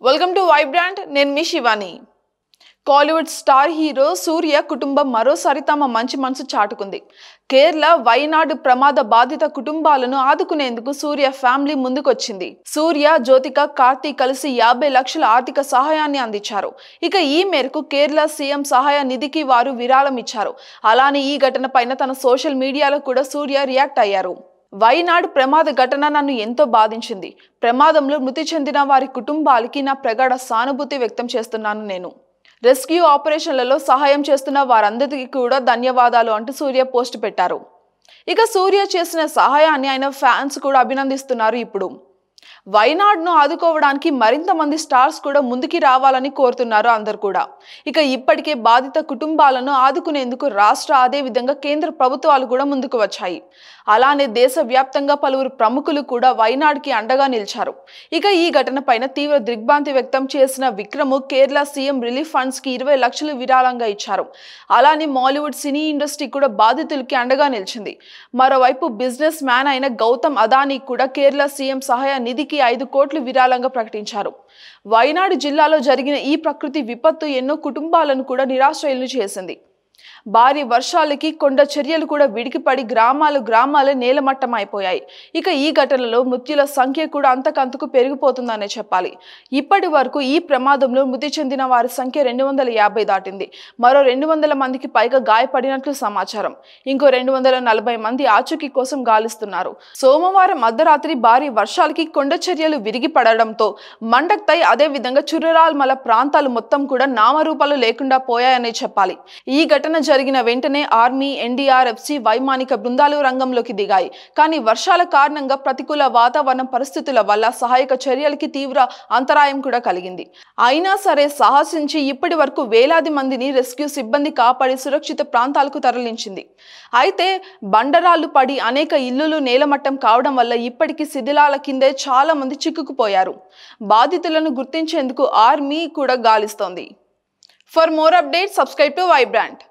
Welcome to Vibrant. నేను మీ Shivani. Kollywood star hero సూర్య కుటుంబం మరోసారి తమ మంచి మనసు చాటుకుంది. కేరళ వైనాడు ప్రమాద బాధిత కుటుంబాలను ఆదుకునేందుకు సూర్య ఫ్యామిలీ ముందుకొచ్చింది. సూర్య, జ్యోతిక, కార్తీక్ కలిసి 50 లక్షల ఆర్థిక సహాయాన్ని అందించారు. ఇక ఈ మేరకు కేరళ సీఎం సహాయ నిధికి వారు విరాళం ఇచ్చారు. అలానే ఈ ఘటన పైన తన సోషల్ మీడియాలో కూడా సూర్య రియాక్ట్ అయ్యారు. వైనాడు ప్రమాద ఘటన నన్ను ఎంతో బాధించింది. ప్రమాదంలో మృతి చెందిన వారి కుటుంబాలకి నా ప్రగాఢ సానుభూతి వ్యక్తం చేస్తున్నాను. నేను రెస్క్యూ ఆపరేషన్లలో సహాయం చేస్తున్న వారందరికీ కూడా ధన్యవాదాలు అంటూ సూర్య పోస్ట్ పెట్టారు. ఇక సూర్య చేసిన సహాయాన్ని ఆయన ఫ్యాన్స్ కూడా అభినందిస్తున్నారు. ఇప్పుడు వైనాడును ఆదుకోవడానికి మరింత మంది స్టార్స్ కూడా ముందుకి రావాలని కోరుతున్నారు అందరు కూడా. ఇక ఇప్పటికే బాధిత కుటుంబాలను ఆదుకునేందుకు రాష్ట్ర అదే విధంగా కేంద్ర ప్రభుత్వాలు కూడా ముందుకు వచ్చాయి. అలానే దేశవ్యాప్తంగా పలువురు ప్రముఖులు కూడా వైనాడుకి అండగా నిలిచారు. ఇక ఈ ఘటన పైన తీవ్ర దిగ్భ్రాంతి వ్యక్తం చేసిన Vikram Kerala CM relief funds కి 20 లక్షలు విరాళంగా ఇచ్చారు. అలానే మాలీవుడ్ సినీ ఇండస్ట్రీ కూడా బాధితులకి అండగా నిలిచింది. మరోవైపు బిజినెస్ మ్యాన్ అయిన గౌతమ్ అదానీ కూడా కేరళ సీఎం సహాయ నిధికి 5 కోట్లు విరాళంగా ప్రకటించారు. వైనాడు జిల్లాలో జరిగిన ఈ ప్రకృతి విపత్తు ఎన్నో కుటుంబాలను కూడా నిరాశ్రయులను చేసింది. భారీ వర్షాలకి కొండ చర్యలు కూడా విడికిపడి గ్రామాలు నేలమట్టం అయిపోయాయి. ఇక ఈ ఘటనలో మృత్యుల సంఖ్య కూడా అంతకంతకు పెరిగిపోతుందనే చెప్పాలి. ఇప్పటి వరకు ఈ ప్రమాదంలో మృతి చెందిన వారి సంఖ్య 250 దాటింది. మరో 200 మందికి పైగా గాయపడినట్లు సమాచారం. ఇంకో 240 మంది ఆచూకీ కోసం గాలిస్తున్నారు. సోమవారం అర్ధరాత్రి భారీ వర్షాలకి కొండ చర్యలు విరిగి పడడంతో మండక్తై అదే విధంగా చుర్రాల్ మల ప్రాంతాలు మొత్తం కూడా నామరూపాలు లేకుండా పోయాయనే చెప్పాలి. ఈ ఘటన జరిగిన వెంటనే ఆర్మీ, NDRFC, వైమానిక బృందాలు రంగంలోకి దిగాయి. కానీ వర్షాల కారణంగా ప్రతికూల వాతావరణ పరిస్థితుల వల్ల సహాయక చర్యలకి తీవ్ర అంతరాయం కూడా కలిగింది. అయినా సరే సాహసించి ఇప్పటి వరకు వేలాది మందిని రెస్క్యూ సిబ్బంది కాపాడి సురక్షిత ప్రాంతాలకు తరలించింది. అయితే బండరాళ్లు పడి అనేక ఇళ్లులు నేలమట్టం కావడం వల్ల ఇప్పటికీ శిథిలాల కిందే చాలా మంది చిక్కుకుపోయారు. బాధితులను గుర్తించేందుకు ఆర్మీ కూడా గాలిస్తోంది. For more updates, subscribe to Vibrant.